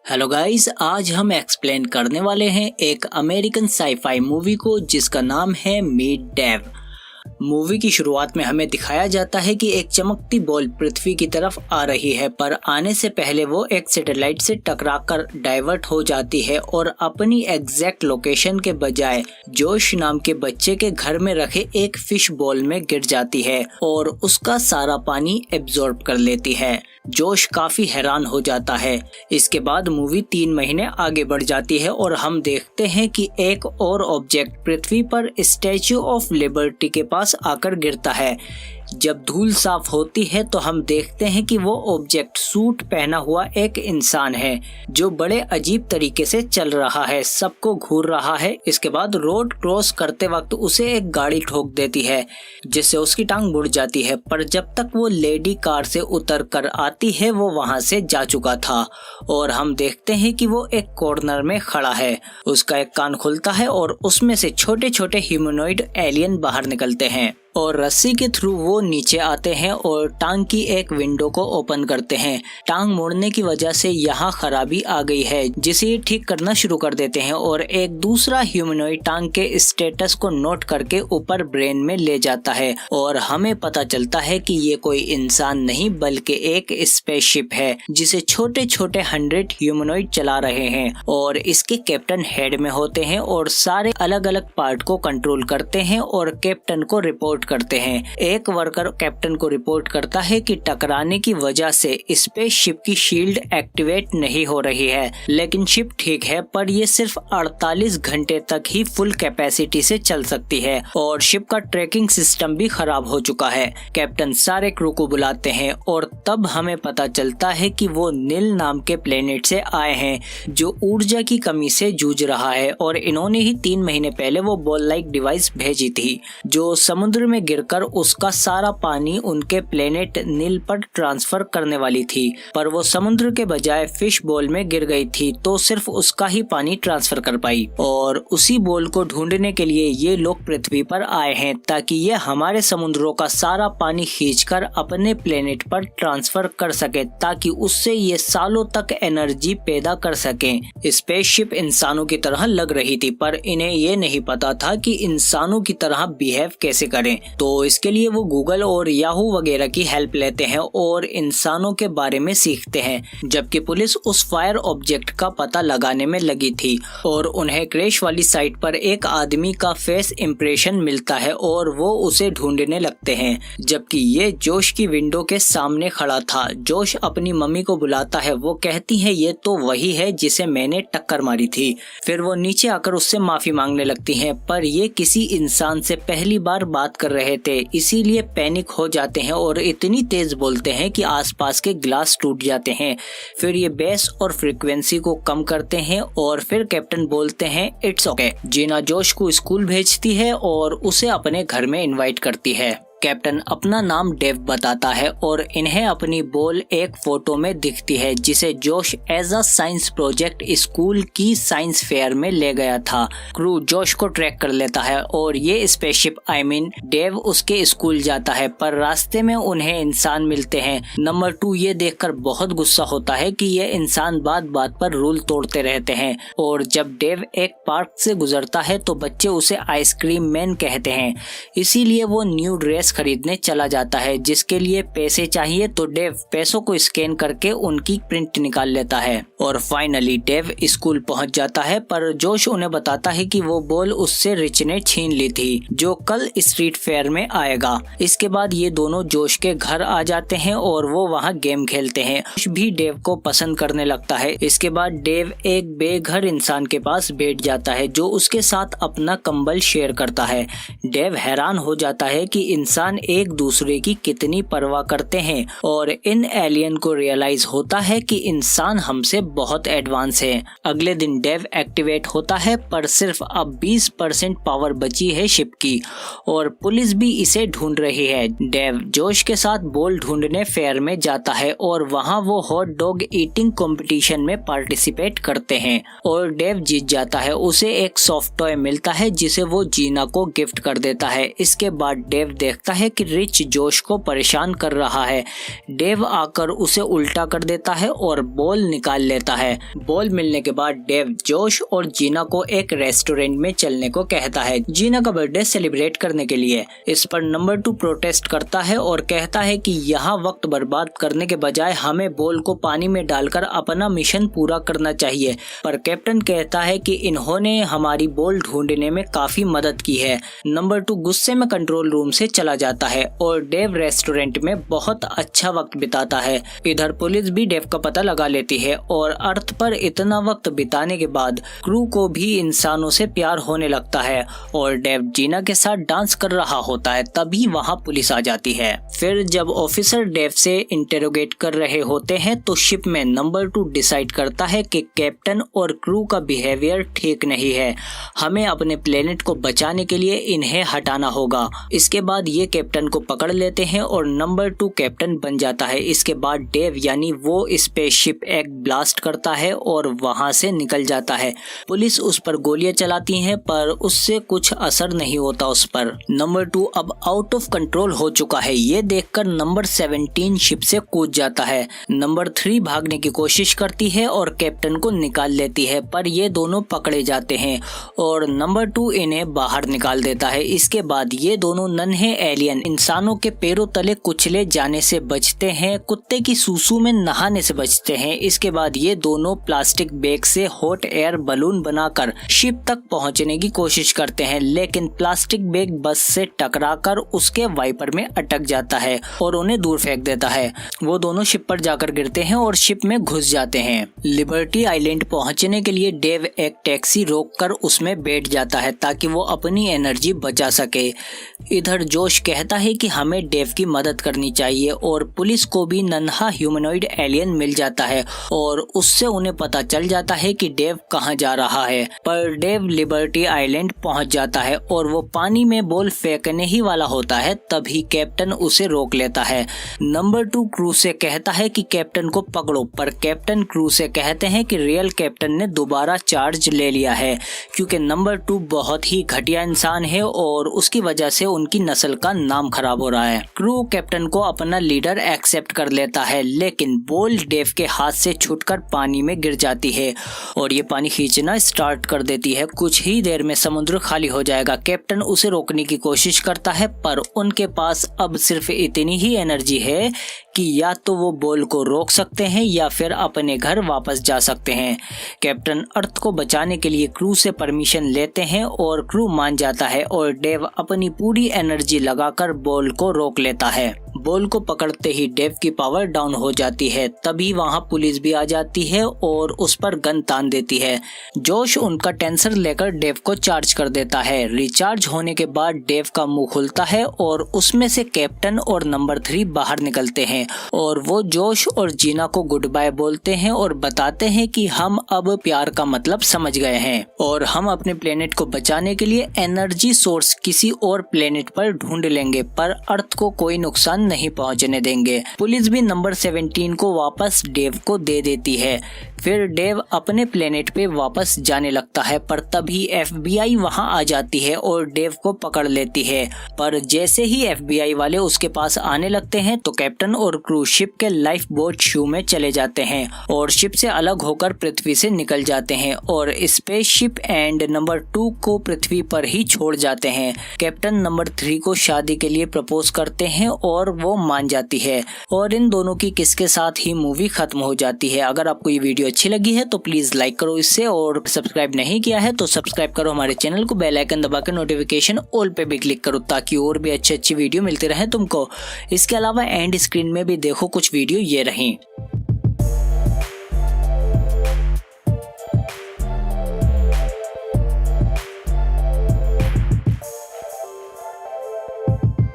Hello guys, आज हम explain करने वाले हैं एक अमेरिकन साईफाई मूवी को जिसका नाम है मीट डेव। मूवी की शुरुआत में हमें दिखाया जाता है कि एक चमकती बॉल पृथ्वी की तरफ आ रही है, पर आने से पहले वो एक सैटेलाइट से टकराकर डाइवर्ट हो जाती है और अपनी एग्जैक्ट लोकेशन के बजाय जोश नाम के बच्चे के घर में रखे एक फिश बॉल में गिर जाती है और उसका सारा पानी एब्जॉर्ब कर लेती है। जोश काफी हैरान हो जाता है। इसके बाद मूवी 3 महीने आगे बढ़ जाती है और हम देखते हैं कि एक और ऑब्जेक्ट पृथ्वी पर स्टैच्यू ऑफ लिबर्टी के पास आकर गिरता है। जब धूल साफ होती है तो हम देखते हैं कि वो ऑब्जेक्ट सूट पहना हुआ एक इंसान है जो बड़े अजीब तरीके से चल रहा है, सबको घूर रहा है। इसके बाद रोड क्रॉस करते वक्त उसे एक गाड़ी ठोक देती है जिससे उसकी टांग मुड़ जाती है, पर जब तक वो लेडी कार से उतर कर आती है वो वहां से जा चुका था और हम देखते हैं कि वो एक कॉर्नर में खड़ा है। उसका एक कान खुलता है और उसमें से छोटे छोटे ह्यूमनॉइड एलियन बाहर निकलते हैं और रस्सी के थ्रू वो नीचे आते हैं और टांग की एक विंडो को ओपन करते हैं। टांग मोड़ने की वजह से यहाँ खराबी आ गई है जिसे ये ठीक करना शुरू कर देते हैं और एक दूसरा ह्यूमनॉइड टांग के स्टेटस को नोट करके ऊपर ब्रेन में ले जाता है और हमें पता चलता है कि ये कोई इंसान नहीं बल्कि एक स्पेसशिप है जिसे छोटे छोटे 100 ह्यूमनॉइड चला रहे हैं और इसके कैप्टन हेड में होते हैं और सारे अलग अलग पार्ट को कंट्रोल करते हैं और कैप्टन को रिपोर्ट करते हैं। एक वर्कर कैप्टन को रिपोर्ट करता है कि टकराने की वजह से स्पेसशिप की शील्ड एक्टिवेट नहीं हो रही है, लेकिन शिप ठीक है पर ये सिर्फ 48 घंटे तक ही फुल कैपेसिटी से चल सकती है और शिप का ट्रैकिंग सिस्टम भी खराब हो चुका है। कैप्टन सारे क्रू को बुलाते हैं और तब हमें पता चलता है कि वो नील नाम के प्लेनेट से आए हैं जो ऊर्जा की कमी से जूझ रहा है और इन्होंने ही 3 महीने पहले वो बॉल लाइक डिवाइस भेजी थी जो समुद्र में गिरकर उसका सारा पानी उनके प्लेनेट नील पर ट्रांसफर करने वाली थी, पर वो समुद्र के बजाय फिश बॉल में गिर गई थी तो सिर्फ उसका ही पानी ट्रांसफर कर पाई और उसी बॉल को ढूंढने के लिए ये लोग पृथ्वी पर आए हैं ताकि ये हमारे समुद्रों का सारा पानी खींचकर अपने प्लेनेट पर ट्रांसफर कर सके ताकि उससे ये सालों तक एनर्जी पैदा कर सके। स्पेसशिप इंसानों की तरह लग रही थी पर इन्हें ये नहीं पता था कि इंसानों की तरह बिहेव कैसे करें, तो इसके लिए वो गूगल और याहू वगैरह की हेल्प लेते हैं और इंसानों के बारे में सीखते हैं। जबकि पुलिस उस फायर ऑब्जेक्ट का पता लगाने में लगी थी और उन्हें क्रैश वाली साइट पर एक आदमी का फेस इंप्रेशन मिलता है और वो उसे ढूंढने लगते हैं। जबकि ये जोश की विंडो के सामने खड़ा था। जोश अपनी मम्मी को बुलाता है, वो कहती है ये तो वही है जिसे मैंने टक्कर मारी थी। फिर वो नीचे आकर उससे माफी मांगने लगती है, पर ये किसी इंसान से पहली बार बात कर रहे थे इसीलिए पैनिक हो जाते हैं और इतनी तेज बोलते हैं कि आसपास के ग्लास टूट जाते हैं। फिर ये बेस और फ्रीक्वेंसी को कम करते हैं और फिर कैप्टन बोलते हैं इट्स ओके। जीना जोश को स्कूल भेजती है और उसे अपने घर में इनवाइट करती है। कैप्टन अपना नाम डेव बताता है और इन्हें अपनी बॉल एक फोटो में दिखती है जिसे Josh as a science project school की साइंस फेयर में ले गया था। क्रू जोश को ट्रैक कर लेता है और ये स्पेसशिप डेव उसके स्कूल जाता है, पर रास्ते में उन्हें इंसान मिलते हैं। नंबर 2 ये देखकर बहुत गुस्सा होता है कि ये इंसान बात बात पर रूल तोड़ते रहते हैं और जब डेव एक पार्क से गुजरता है तो बच्चे उसे आइसक्रीम मैन कहते हैं, इसीलिए वो न्यू ड्रेस खरीदने चला जाता है जिसके लिए पैसे चाहिए। तो डेव पैसों को स्कैन करके उनकी प्रिंट निकाल लेता है और फाइनली डेव स्कूल पहुंच जाता है, पर जोश उन्हें बताता है कि वो बॉल उससे रिच ने छीन ली थी जो कल स्ट्रीट फेयर में आएगा। इसके बाद ये दोनों जोश के घर आ जाते हैं और वो वहाँ गेम खेलते हैं। जोश भी डेव को पसंद करने लगता है। इसके बाद डेव एक बेघर इंसान के पास बैठ जाता है जो उसके साथ अपना कंबल शेयर करता है। डेव हैरान हो जाता है कि इंसान एक दूसरे की कितनी परवाह करते हैं और इन एलियन को रियलाइज होता है कि इंसान हमसे बहुत एडवांस है। अगले दिन डेव एक्टिवेट होता है पर सिर्फ अब 20% पावर बची है शिप की और पुलिस भी इसे ढूंढ रही है। डेव जोश के साथ बॉल ढूंढने फेयर में जाता है और वहां वो हॉट डॉग ईटिंग कंपटीशन में पार्टिसिपेट करते हैं और डेव जीत जाता है। उसे एक सॉफ्ट टॉय मिलता है जिसे वो जीना को गिफ्ट कर देता है। इसके बाद डेव देखता देखता है कि रिच जोश को परेशान कर रहा है। डेव आकर उसे उल्टा कर देता है और बॉल निकाल लेता है। बॉल मिलने के बाद डेव जोश और जीना को एक रेस्टोरेंट में चलने को कहता है, जीना का बर्थडे सेलिब्रेट करने के लिए। इस पर नंबर 2 प्रोटेस्ट करता है और कहता है कि यहाँ वक्त बर्बाद करने के बजाय हमें बॉल को पानी में डालकर अपना मिशन पूरा करना चाहिए। पर कैप्टन कहता है कि इन्होंने हमारी बॉल ढूंढने में काफी मदद की है। नंबर 2 गुस्से में कंट्रोल रूम से चला जाता है और डेव रेस्टोरेंट में बहुत अच्छा वक्त बिताता है। इधर पुलिस भी डेव का पता लगा लेती है और अर्थ पर इतना वक्त बिताने के बाद क्रू को भी इंसानों से प्यार होने लगता है और डेव जीना के साथ डांस कर रहा होता है। तभी वहाँ पुलिस आ जाती है। फिर जब ऑफिसर डेव से इंटेरोगेट कर रहे होते हैं तो शिप में नंबर 2 डिसाइड करता है कि कैप्टन और क्रू का बिहेवियर ठीक नहीं है, हमें अपने प्लेनेट को बचाने के लिए इन्हें हटाना होगा। इसके बाद ये कैप्टन को पकड़ लेते हैं और नंबर 2 कैप्टन बन जाता है। इसके बाद डेव यानी वो स्पेसशिप एक ब्लास्ट करता है और वहां से निकल जाता है। पुलिस उस पर गोलियां चलाती है पर उससे कुछ असर नहीं होता उस पर। नंबर 2 अब आउट ऑफ कंट्रोल हो चुका है। ये देखकर नंबर 17 शिप से कूद जाता है। नंबर 3 भागने की कोशिश करती है और कैप्टन को निकाल लेती है पर ये दोनों पकड़े जाते हैं और नंबर 2 इन्हें बाहर निकाल देता है। इसके बाद ये दोनों नन्हे एलियन इंसानों के पैरों तले कुचले जाने से बचते हैं, कुत्ते की सूसू में नहाने से बचते हैं। इसके बाद ये दोनों प्लास्टिक बैग से हॉट एयर बलून बनाकर शिप तक पहुंचने की कोशिश करते हैं, लेकिन प्लास्टिक बैग बस से टकराकर उसके वाइपर में अटक जाता है और उन्हें दूर फेंक देता है। वो दोनों शिप पर जाकर गिरते हैं और शिप में घुस जाते हैं। लिबर्टी आइलैंड पहुंचने के लिए डेव एक टैक्सी रोककर उसमें बैठ जाता है ताकि वो अपनी एनर्जी बचा सके। इधर जोश कहता है कि हमें डेव की मदद करनी चाहिए और पुलिस को भी नन्हा ह्यूमनॉइड एलियन मिल जाता है और उससे उन्हें पता चल जाता है कि डेव कहां जा रहा है। पर डेव लिबर्टी आइलैंड पहुंच जाता है और वो पानी में बॉल फेंकने ही वाला होता है, तभी कैप्टन उसे रोक लेता है। नंबर 2 क्रू से कहता है कि कैप्टन को पकड़ो, पर कैप्टन क्रू से कहते हैं कि रियल कैप्टन ने दोबारा चार्ज ले लिया है क्योंकि नंबर 2 बहुत ही घटिया इंसान है और उसकी वजह से उनकी नस्ल का नाम खराब हो रहा है। क्रू कैप्टन को अपना लीडर एक्सेप्ट कर लेता है, लेकिन बॉल डेव के हाथ से छूटकर पानी में गिर जाती है और ये पानी खींचना स्टार्ट कर देती है। कुछ ही देर में समुद्र खाली हो जाएगा। कैप्टन उसे रोकने की कोशिश करता है पर उनके पास अब सिर्फ इतनी ही एनर्जी है कि या तो वो बॉल को रोक सकते हैं या फिर अपने घर वापस जा सकते हैं। कैप्टन अर्थ को बचाने के लिए क्रू से परमिशन लेते हैं और क्रू मान जाता है और डेव अपनी पूरी एनर्जी लगाकर बॉल को रोक लेता है। बॉल को पकड़ते ही डेव की पावर डाउन हो जाती है। तभी वहां पुलिस भी आ जाती है और उस पर गन तान देती है। जोश उनका टेंसर लेकर डेव को चार्ज कर देता है। रिचार्ज होने के बाद डेव का मुंह खुलता है और उसमें से कैप्टन और नंबर 3 बाहर निकलते हैं और वो जोश और जीना को गुड बाय बोलते हैं और बताते हैं कि हम अब प्यार का मतलब समझ गए हैं और हम अपने प्लेनेट को बचाने के लिए एनर्जी सोर्स किसी और प्लेनेट पर ढूंढ लेंगे, पर अर्थ को कोई नुकसान नहीं पहुंचने देंगे। पुलिस भी नंबर 17 को वापस डेव को दे देती है। फिर डेव अपने प्लेनेट पे वापस जाने लगता है पर तभी FBI वहां आ जाती है और डेव को पकड़ लेती है। पर जैसे ही FBI वाले उसके पास आने लगते हैं तो कैप्टन और क्रू शिप के लाइफ बोट शू में चले जाते हैं और शिप से अलग होकर पृथ्वी से निकल जाते हैं और स्पेसशिप एंड नंबर 2 को पृथ्वी पर ही छोड़ जाते हैं। कैप्टन नंबर 3 को शादी के लिए प्रपोज करते हैं और वो मान जाती है और इन दोनों की किस के साथ ही मूवी खत्म हो जाती है। अगर आपको ये वीडियो अच्छी लगी है तो प्लीज लाइक करो इससे, और सब्सक्राइब नहीं किया है तो सब्सक्राइब करो हमारे चैनल को, बेल आइकन दबाकर नोटिफिकेशन ऑल पे भी क्लिक करो ताकि और भी अच्छी वीडियो मिलती रहे तुमको। इसके अलावा एंड स्क्रीन में भी देखो कुछ वीडियो ये रही।